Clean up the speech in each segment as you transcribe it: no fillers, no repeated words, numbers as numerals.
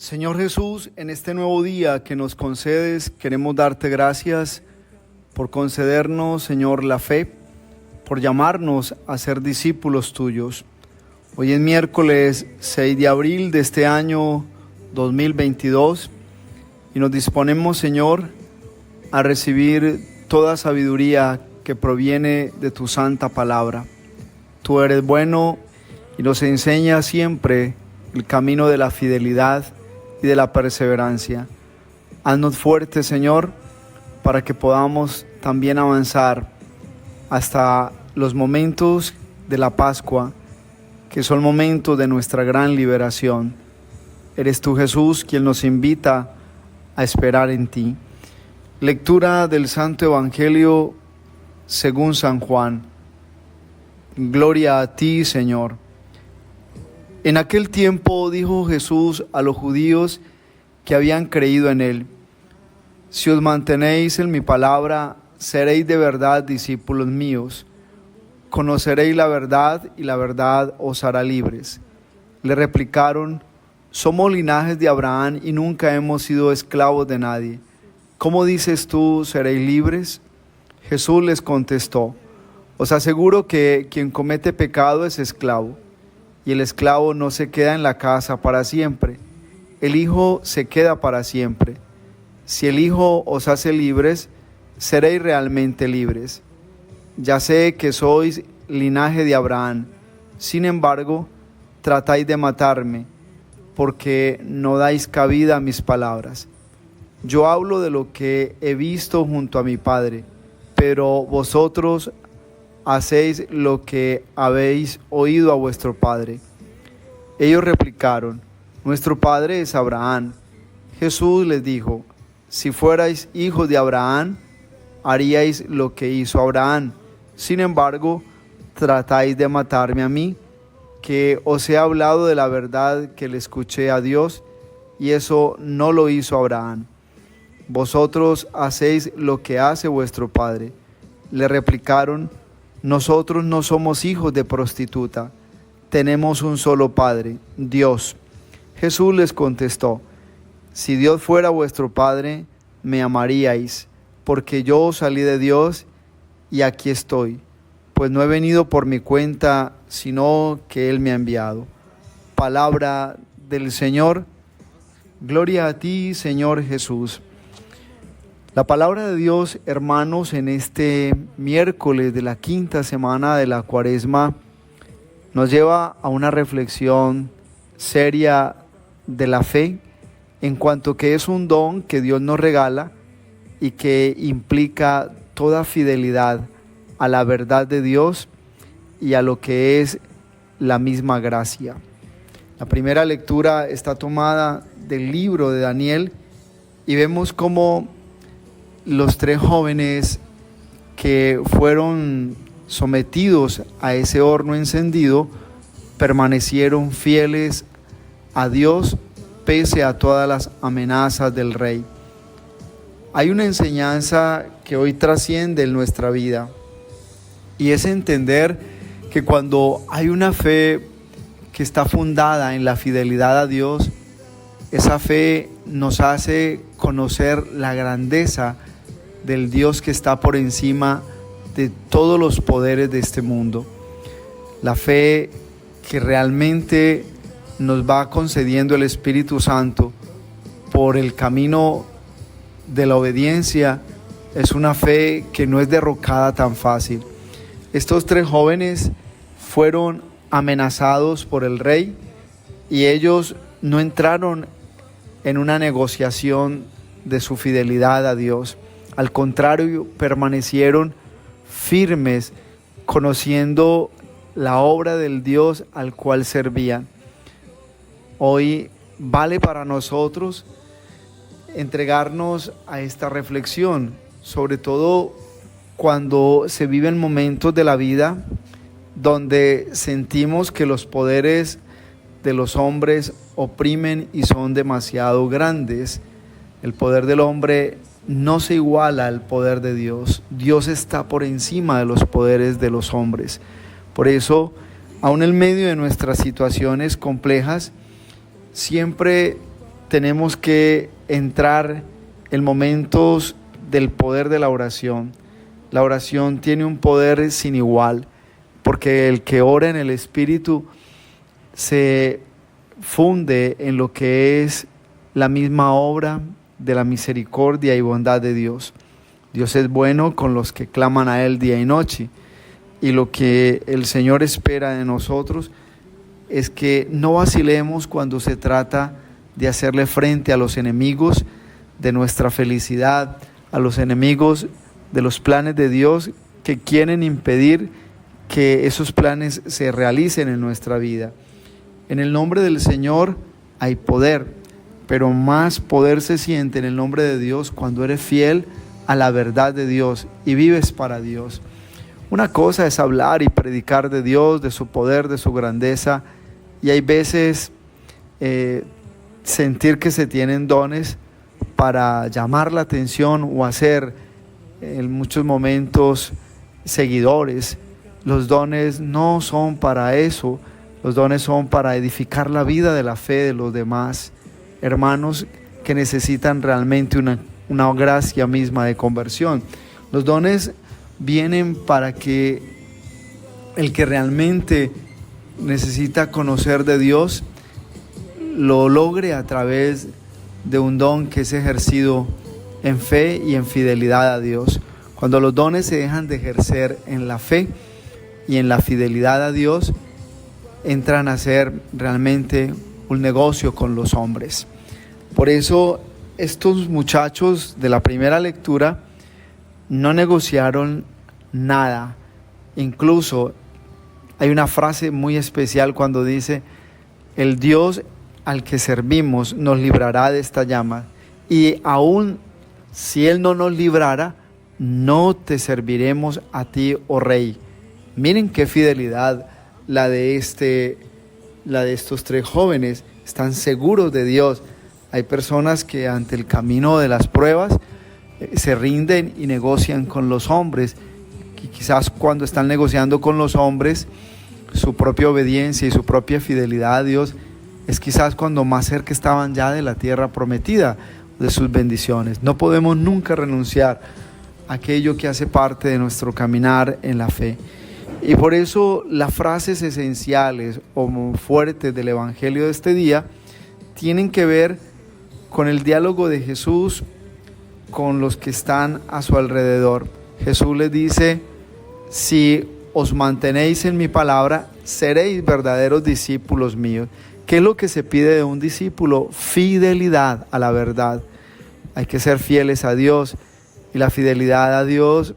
Señor Jesús, en este nuevo día que nos concedes, queremos darte gracias por concedernos, Señor, la fe, por llamarnos a ser discípulos tuyos. Hoy es miércoles 6 de abril de este año 2022 y nos disponemos, Señor, a recibir toda sabiduría que proviene de tu santa palabra. Tú eres bueno y nos enseñas siempre el camino de la fidelidad y de la perseverancia. Haznos fuertes, Señor, para que podamos también avanzar hasta los momentos de la Pascua, que son momentos de nuestra gran liberación. Eres tú, Jesús, quien nos invita a esperar en ti. Lectura del Santo Evangelio según San Juan. Gloria a ti, Señor. En aquel tiempo dijo Jesús a los judíos que habían creído en él: si os mantenéis en mi palabra, seréis de verdad discípulos míos. Conoceréis la verdad y la verdad os hará libres. Le replicaron: somos linajes de Abraham y nunca hemos sido esclavos de nadie. ¿Cómo dices tú, seréis libres? Jesús les contestó: os aseguro que quien comete pecado es esclavo. Y el esclavo no se queda en la casa para siempre, el Hijo se queda para siempre. Si el Hijo os hace libres, seréis realmente libres. Ya sé que sois linaje de Abraham, sin embargo, tratáis de matarme, porque no dais cabida a mis palabras. Yo hablo de lo que he visto junto a mi Padre, pero vosotros hacéis lo que habéis oído a vuestro padre. Ellos replicaron: nuestro padre es Abraham. Jesús les dijo: si fuerais hijos de Abraham, haríais lo que hizo Abraham. Sin embargo, tratáis de matarme a mí, que os he hablado de la verdad que le escuché a Dios, y eso no lo hizo Abraham. Vosotros hacéis lo que hace vuestro padre. Le replicaron: nosotros no somos hijos de prostituta, tenemos un solo Padre, Dios. Jesús les contestó: si Dios fuera vuestro Padre, me amaríais, porque yo salí de Dios y aquí estoy, pues no he venido por mi cuenta, sino que Él me ha enviado. Palabra del Señor. Gloria a ti, Señor Jesús. La palabra de Dios, hermanos, en este miércoles de la quinta semana de la Cuaresma, nos lleva a una reflexión seria de la fe, en cuanto que es un don que Dios nos regala y que implica toda fidelidad a la verdad de Dios y a lo que es la misma gracia. La primera lectura está tomada del libro de Daniel y vemos cómo los tres jóvenes que fueron sometidos a ese horno encendido permanecieron fieles a Dios pese a todas las amenazas del rey. Hay una enseñanza que hoy trasciende en nuestra vida y es entender que cuando hay una fe que está fundada en la fidelidad a Dios, esa fe nos hace conocer la grandeza del Dios que está por encima de todos los poderes de este mundo. La fe que realmente nos va concediendo el Espíritu Santo por el camino de la obediencia es una fe que no es derrocada tan fácil. Estos tres jóvenes fueron amenazados por el rey y ellos no entraron en una negociación de su fidelidad a Dios. Al contrario, permanecieron firmes, conociendo la obra del Dios al cual servían. Hoy vale para nosotros entregarnos a esta reflexión, sobre todo cuando se viven momentos de la vida donde sentimos que los poderes de los hombres oprimen y son demasiado grandes. El poder del hombre no se iguala al poder de Dios. Dios está por encima de los poderes de los hombres. Por eso, aun en medio de nuestras situaciones complejas, siempre tenemos que entrar en momentos del poder de la oración. La oración tiene un poder sin igual, porque el que ora en el Espíritu se funde en lo que es la misma obra de la misericordia y bondad de Dios. Dios es bueno con los que claman a Él día y noche, y lo que el Señor espera de nosotros es que no vacilemos cuando se trata de hacerle frente a los enemigos de nuestra felicidad, a los enemigos de los planes de Dios que quieren impedir que esos planes se realicen en nuestra vida. En el nombre del Señor hay poder, pero más poder se siente en el nombre de Dios cuando eres fiel a la verdad de Dios y vives para Dios. Una cosa es hablar y predicar de Dios, de su poder, de su grandeza, y hay veces sentir que se tienen dones para llamar la atención o hacer en muchos momentos seguidores. Los dones no son para eso, los dones son para edificar la vida de la fe de los demás hermanos que necesitan realmente una gracia misma de conversión. Los dones vienen para que el que realmente necesita conocer de Dios lo logre a través de un don que es ejercido en fe y en fidelidad a Dios. Cuando los dones se dejan de ejercer en la fe y en la fidelidad a Dios, entran a ser realmente un negocio con los hombres. Por eso estos muchachos de la primera lectura no negociaron nada. Incluso hay una frase muy especial cuando dice: el Dios al que servimos nos librará de esta llama, y aún si Él no nos librara, no te serviremos a ti, oh Rey. Miren qué fidelidad la de estos tres jóvenes. Están seguros de Dios. Hay personas que ante el camino de las pruebas se rinden y negocian con los hombres. Y quizás cuando están negociando con los hombres, su propia obediencia y su propia fidelidad a Dios es quizás cuando más cerca estaban ya de la tierra prometida, de sus bendiciones. No podemos nunca renunciar a aquello que hace parte de nuestro caminar en la fe. Y por eso las frases esenciales o fuertes del Evangelio de este día tienen que ver con el diálogo de Jesús con los que están a su alrededor. Jesús les dice: si os mantenéis en mi palabra, seréis verdaderos discípulos míos. ¿Qué es lo que se pide de un discípulo? Fidelidad a la verdad. Hay que ser fieles a Dios, y la fidelidad a Dios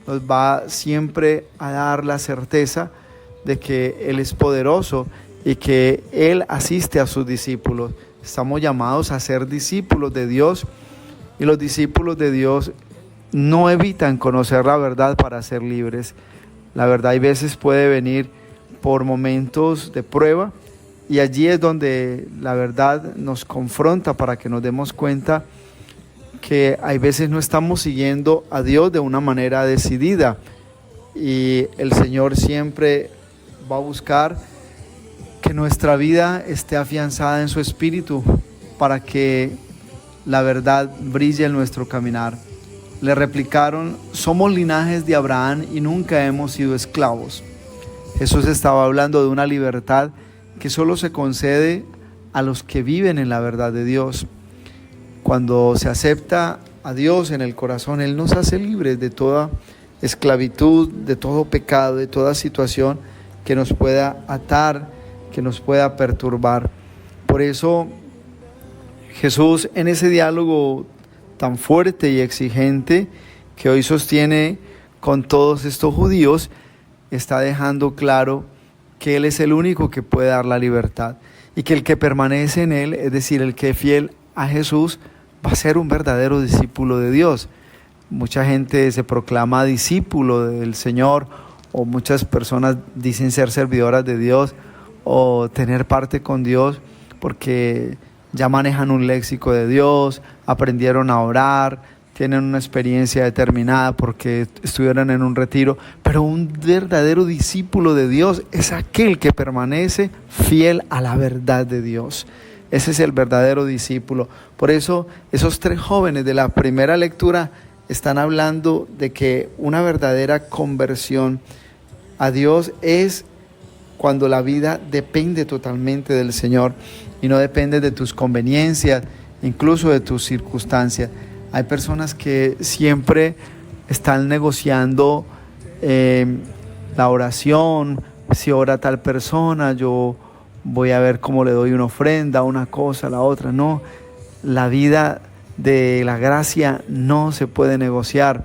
nos va siempre a dar la certeza de que Él es poderoso y que Él asiste a sus discípulos. Estamos llamados a ser discípulos de Dios, y los discípulos de Dios no evitan conocer la verdad para ser libres. La verdad hay veces puede venir por momentos de prueba, y allí es donde la verdad nos confronta para que nos demos cuenta que hay veces no estamos siguiendo a Dios de una manera decidida, y el Señor siempre va a buscar que nuestra vida esté afianzada en su Espíritu para que la verdad brille en nuestro caminar. Le replicaron: somos linajes de Abraham y nunca hemos sido esclavos. Jesús estaba hablando de una libertad que solo se concede a los que viven en la verdad de Dios. Cuando se acepta a Dios en el corazón, Él nos hace libres de toda esclavitud, de todo pecado, de toda situación que nos pueda atar, que nos pueda perturbar. Por eso Jesús, en ese diálogo tan fuerte y exigente que hoy sostiene con todos estos judíos, está dejando claro que Él es el único que puede dar la libertad, y que el que permanece en Él, es decir, el que es fiel a Jesús, va a ser un verdadero discípulo de Dios. Mucha gente se proclama discípulo del Señor, o muchas personas dicen ser servidoras de Dios o tener parte con Dios porque ya manejan un léxico de Dios, aprendieron a orar, tienen una experiencia determinada porque estuvieron en un retiro. Pero un verdadero discípulo de Dios es aquel que permanece fiel a la verdad de Dios. Ese es el verdadero discípulo. Por eso esos 3 jóvenes de la primera lectura están hablando de que una verdadera conversión a Dios es cuando la vida depende totalmente del Señor y no depende de tus conveniencias, incluso de tus circunstancias. Hay personas que siempre están negociando la oración. Si ora tal persona, yo voy a ver cómo le doy una ofrenda, una cosa, la otra. No, la vida de la gracia no se puede negociar.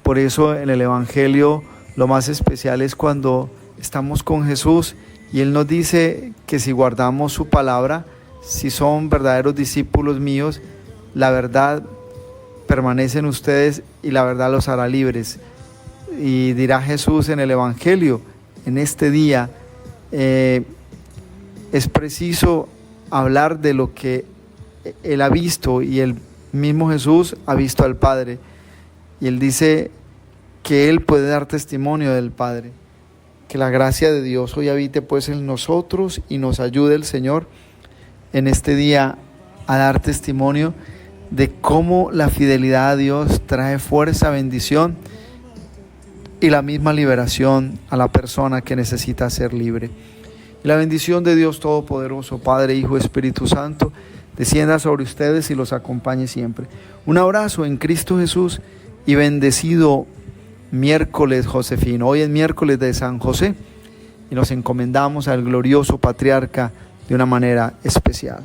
Por eso en el Evangelio lo más especial es cuando estamos con Jesús y Él nos dice que si guardamos su palabra, si son verdaderos discípulos míos, la verdad permanece en ustedes y la verdad los hará libres. Y dirá Jesús en el Evangelio, en este día es preciso hablar de lo que Él ha visto, y el mismo Jesús ha visto al Padre. Y Él dice que Él puede dar testimonio del Padre. Que la gracia de Dios hoy habite pues en nosotros y nos ayude el Señor en este día a dar testimonio de cómo la fidelidad a Dios trae fuerza, bendición y la misma liberación a la persona que necesita ser libre. Y la bendición de Dios Todopoderoso, Padre, Hijo, Espíritu Santo, descienda sobre ustedes y los acompañe siempre. Un abrazo en Cristo Jesús y bendecido miércoles josefino. Hoy es miércoles de San José y nos encomendamos al glorioso patriarca de una manera especial.